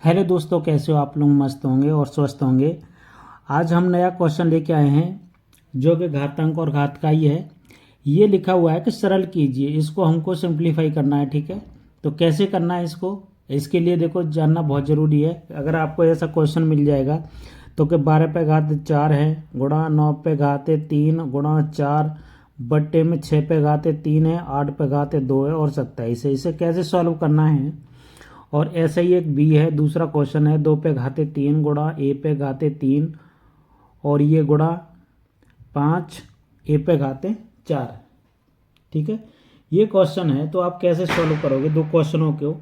Hello दोस्तों, कैसे हो आप लोग? मस्त होंगे और स्वस्थ होंगे। आज हम नया क्वेश्चन लेके आए हैं जो कि घातांक और घात का ही है। ये लिखा हुआ है कि सरल कीजिए, इसको हमको सिंप्लीफाई करना है। ठीक है, तो कैसे करना है इसको, इसके लिए देखो जानना बहुत ज़रूरी है। अगर आपको ऐसा क्वेश्चन मिल जाएगा तो कि 12 पे घात 4 है गुणा 9 पे घात 3 गुणा 4 बट्टे में 6 पे घात 3 है, 8 पे घात 2 है और 27 है, इसे कैसे सॉल्व करना है। और ऐसा ही एक बी है, दूसरा क्वेश्चन है 2 पे घाते 3 गुणा ए पे घाते 3 और ये गुणा 5 ए पे घाते 4। ठीक है, ये क्वेश्चन है तो आप कैसे सॉल्व करोगे दो क्वेश्चनों को,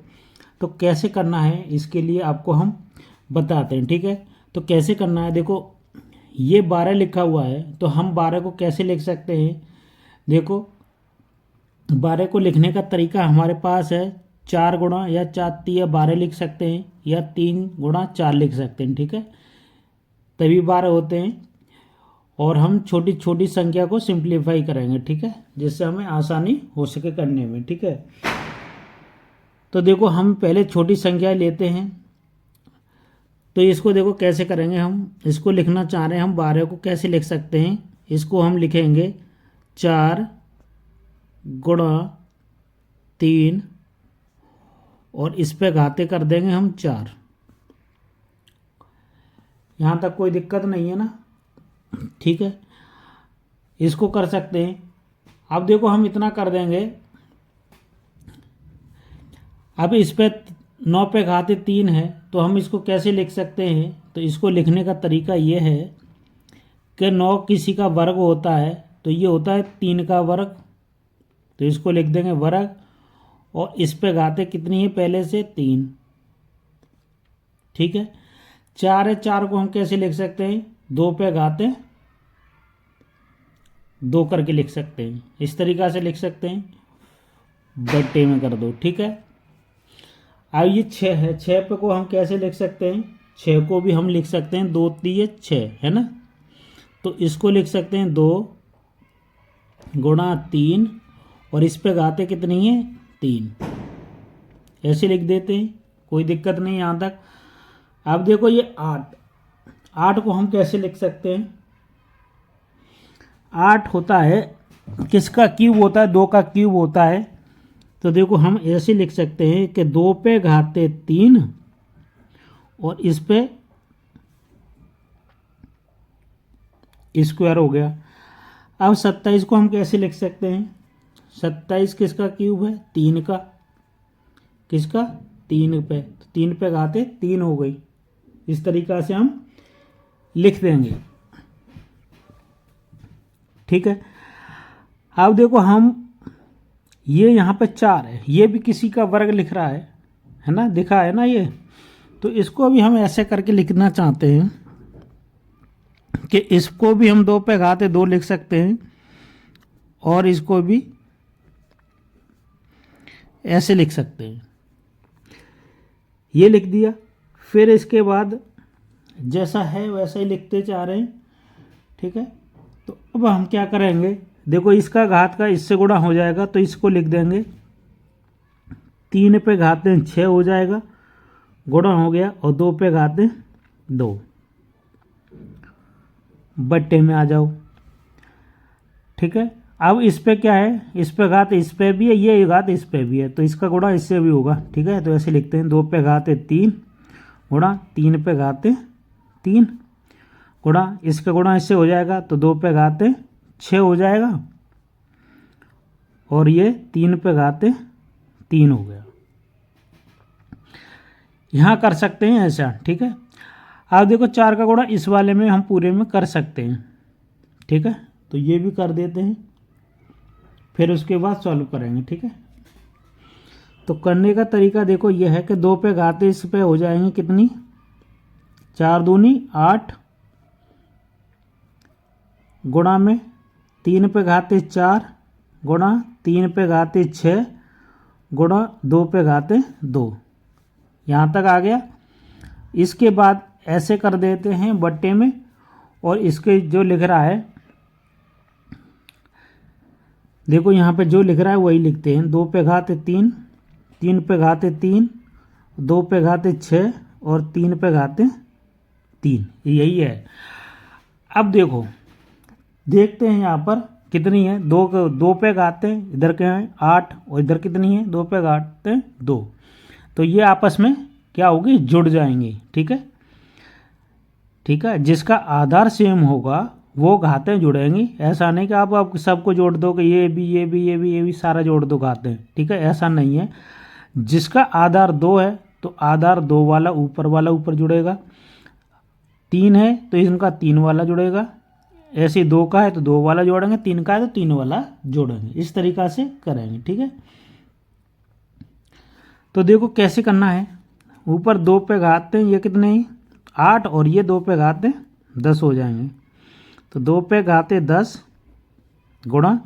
तो कैसे करना है इसके लिए आपको हम बताते हैं। ठीक है, तो कैसे करना है, देखो ये 12 लिखा हुआ है तो हम 12 को कैसे लिख सकते हैं। देखो 12 को लिखने का तरीका हमारे पास है 4 गुणा या 4×3 12 लिख सकते हैं या 3×4 लिख सकते हैं। ठीक है, तभी 12 होते हैं। और हम छोटी छोटी संख्या को सिंप्लीफाई करेंगे, ठीक है, जिससे हमें आसानी हो सके करने में। ठीक है, तो देखो हम पहले छोटी संख्या लेते हैं, तो इसको देखो कैसे करेंगे। हम इसको लिखना चाह रहे हैं, हम 12 को कैसे लिख सकते हैं। इसको हम लिखेंगे 4 गुणा 3 और इस पे घाते कर देंगे हम 4। यहाँ तक कोई दिक्कत नहीं है ना। ठीक है, इसको कर सकते हैं। अब देखो हम इतना कर देंगे। अब इस पे 9 पे घाते 3 है तो हम इसको कैसे लिख सकते हैं। तो इसको लिखने का तरीका ये है कि 9 किसी का वर्ग होता है तो ये होता है 3 का वर्ग, तो इसको लिख देंगे वर्ग। और इस पे घाते कितनी है पहले से 3। ठीक है, 4 है, 4 को हम कैसे लिख सकते हैं, 2 पे घाते 2 करके लिख सकते हैं, इस तरीक़ा से लिख सकते हैं, बट्टे में कर दो। ठीक है, अब ये 6 है, 6 पे को हम कैसे लिख सकते हैं, 6 को भी हम लिख सकते हैं 2 3 6 है ना। तो इसको लिख सकते हैं 2 गुणा 3 और इस पे घाते कितनी है 3, ऐसे लिख देते हैं, कोई दिक्कत नहीं यहाँ तक। अब देखो ये 8 को हम कैसे लिख सकते हैं। 8 होता है किसका क्यूब होता है, 2 का क्यूब होता है। तो देखो हम ऐसे लिख सकते हैं कि 2 पे घाते 3 और इस पे स्क्वायर हो गया। अब 27 को हम कैसे लिख सकते हैं। 27 किसका क्यूब है, 3 का, किसका 3 पे, तो 3 पे घाते 3 हो गई। इस तरीक़ा से हम लिख देंगे। ठीक है, अब देखो हम ये यहाँ पे 4 है, ये भी किसी का वर्ग लिख रहा है ना, दिखा है ना ये। तो इसको भी हम ऐसे करके लिखना चाहते हैं कि इसको भी हम 2 पे घाते 2 लिख सकते हैं और इसको भी ऐसे लिख सकते हैं, ये लिख दिया। फिर इसके बाद जैसा है वैसा ही लिखते जा रहे हैं। ठीक है, तो अब हम क्या करेंगे, देखो इसका घात का इससे गुणा हो जाएगा तो इसको लिख देंगे 3 पे घाते 6 हो जाएगा, गुणा हो गया, और 2 पे घाते 2, बट्टे में आ जाओ। ठीक है, अब इस पे क्या है, इस पे घात इस पे भी है, ये घात इस पे भी है, तो इसका गुणा इससे भी होगा। ठीक है, तो ऐसे लिखते हैं 2 पे घाते 3 गुणा 3 पे घाते 3 गुणा इसका गुणा इससे हो जाएगा तो 2 पे घाते 6 हो जाएगा और ये 3 पे घाते 3 हो गया। यहाँ कर सकते हैं ऐसा। ठीक है, अब देखो 4 का गुणा इस वाले में हम पूरे में कर सकते हैं। ठीक है, तो ये भी कर देते हैं, फिर उसके बाद सॉल्व करेंगे। ठीक है, तो करने का तरीका देखो ये है कि 2 पे घाते इस पे हो जाएंगे कितनी, 4 दूनी 8 गुणा में 3 पे घाते 4 गुणा 3 पे घाते 6 गुणा 2 पे घाते 2, यहाँ तक आ गया। इसके बाद ऐसे कर देते हैं बट्टे में, और इसके जो लिख रहा है देखो यहाँ पे जो लिख रहा है वही लिखते हैं। 2 पे घाते 3 3 पे घाते 3 2 पे घाते 6 और 3 पे घाते 3, यही है। अब देखो देखते हैं यहाँ पर कितनी है, 2 पे घाते इधर के हैं 8 और इधर कितनी है 2 पे घाते 2, तो ये आपस में क्या होगी, जुड़ जाएंगे। ठीक है, ठीक है, जिसका आधार सेम होगा वो घातें जुड़ेंगी। ऐसा नहीं कि आप सबको जोड़ दो कि ये भी ये भी ये भी ये भी सारा जोड़ दो घातें। ठीक है, ऐसा नहीं है। जिसका आधार 2 है तो आधार 2 वाला ऊपर जुड़ेगा, 3 है तो इनका 3 वाला जुड़ेगा, ऐसे 2 का है तो 2 वाला जोड़ेंगे, 3 का है तो 3 वाला जोड़ेंगे, इस तरीक़ा से करेंगे। ठीक है, तो देखो कैसे करना है। ऊपर 2 पे घाते हैं, ये कितने हैं 8 और ये 2 पे घाते 10 हो जाएंगे। तो 2 पे घाते 10 गुणा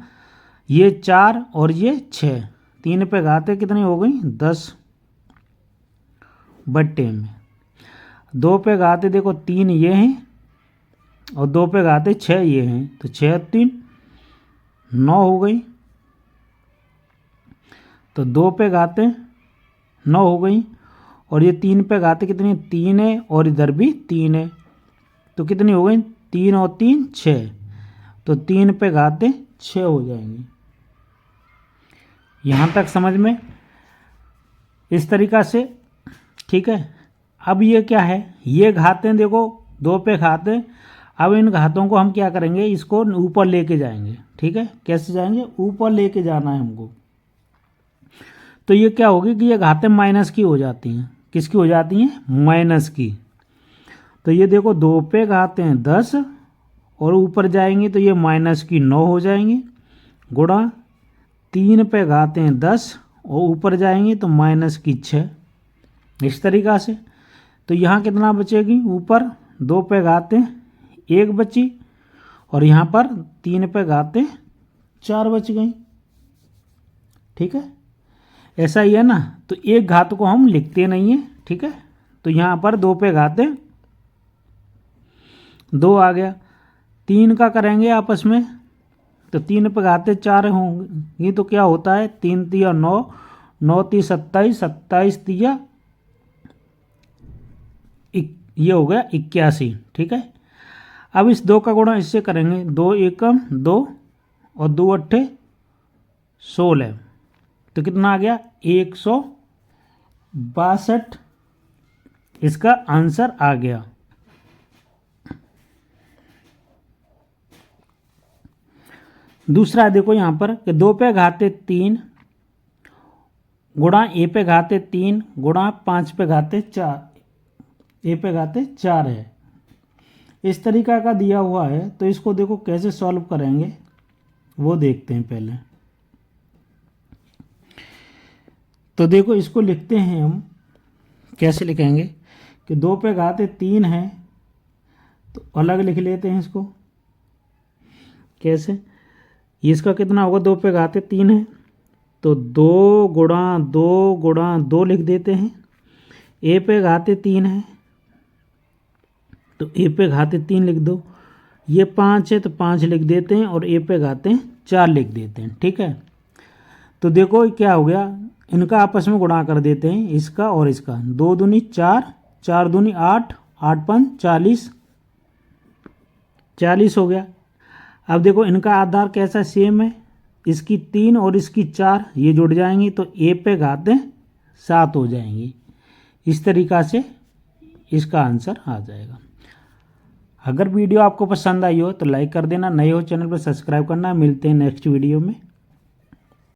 ये 4 और ये 6, 3 पे घाते कितनी हो गई 10 बट्टे में 2 पे घाते देखो 3 ये हैं और 2 पे घाते 6 ये हैं, तो 6 3 9 हो गई। तो 2 पे घाते 9 हो गई और ये 3 पे घाते कितनी 3 है और इधर भी 3 है, तो कितनी हो गई 3 और 3 6, तो 3 पे घाते 6 हो जाएंगे। यहाँ तक समझ में, इस तरीक़ा से। ठीक है, अब ये क्या है, ये घातें देखो 2 पे घाते, अब इन घातों को हम क्या करेंगे, इसको ऊपर लेके जाएंगे। ठीक है, कैसे जाएंगे, ऊपर लेके जाना है हमको। तो ये क्या होगी कि ये घातें माइनस की हो जाती हैं, किसकी हो जाती हैं, माइनस की। तो ये देखो 2 पे घाते हैं 10 और ऊपर जाएंगे तो ये माइनस की 9 हो जाएंगे, गुणा 3 पे घाते हैं 10 और ऊपर जाएंगे तो माइनस की 6, इस तरीक़ा से। तो यहाँ कितना बचेगी, ऊपर 2 पे घाते 1 बची और यहाँ पर 3 पे घाते 4 बच गई। ठीक है, ऐसा ही है ना। तो एक घात को हम लिखते नहीं हैं। ठीक है, तो यहाँ पर 2 पे घाते 2 आ गया, 3 का करेंगे आपस में तो 3 पे घाते 4 होंगे, ये तो क्या होता है 3 तिया 9, 9 ती 27, 27 तिया ये हो गया 81। ठीक है, अब इस 2 का गुणा इससे करेंगे, 2 एकम 2 और 2 अट्ठे 16, तो कितना आ गया 162, इसका आंसर आ गया। दूसरा देखो यहाँ पर कि 2 पे घाते 3 गुणा ए पे घाते 3 गुणा 5 पे घाते 4, ए पे घाते 4 है, इस तरीका का दिया हुआ है। तो इसको देखो कैसे सॉल्व करेंगे वो देखते हैं पहले। तो देखो इसको लिखते हैं हम, कैसे लिखेंगे कि 2 पे घाते 3 है तो अलग लिख लेते हैं इसको। कैसे, इसका कितना होगा, 2 पे घाते 3 है तो 2 गुणा 2 गुणा 2 लिख देते हैं। ए पे घाते 3 है तो ए पे घाते 3 लिख दो, ये 5 है तो 5 लिख देते हैं और ए पे घाते 4 लिख देते हैं। ठीक है, तो देखो क्या हो गया, इनका आपस में गुणा कर देते हैं, इसका और इसका, 2 दूनी 4, 4 दूनी 8, 8 5 40, 40 हो गया। अब देखो इनका आधार कैसा सेम है, इसकी 3 और इसकी 4 ये जुड़ जाएंगी तो ए पे घाते 7 हो जाएंगी। इस तरीक़ा से इसका आंसर आ जाएगा। अगर वीडियो आपको पसंद आई हो तो लाइक कर देना, नए हो चैनल पर सब्सक्राइब करना। मिलते हैं नेक्स्ट वीडियो में।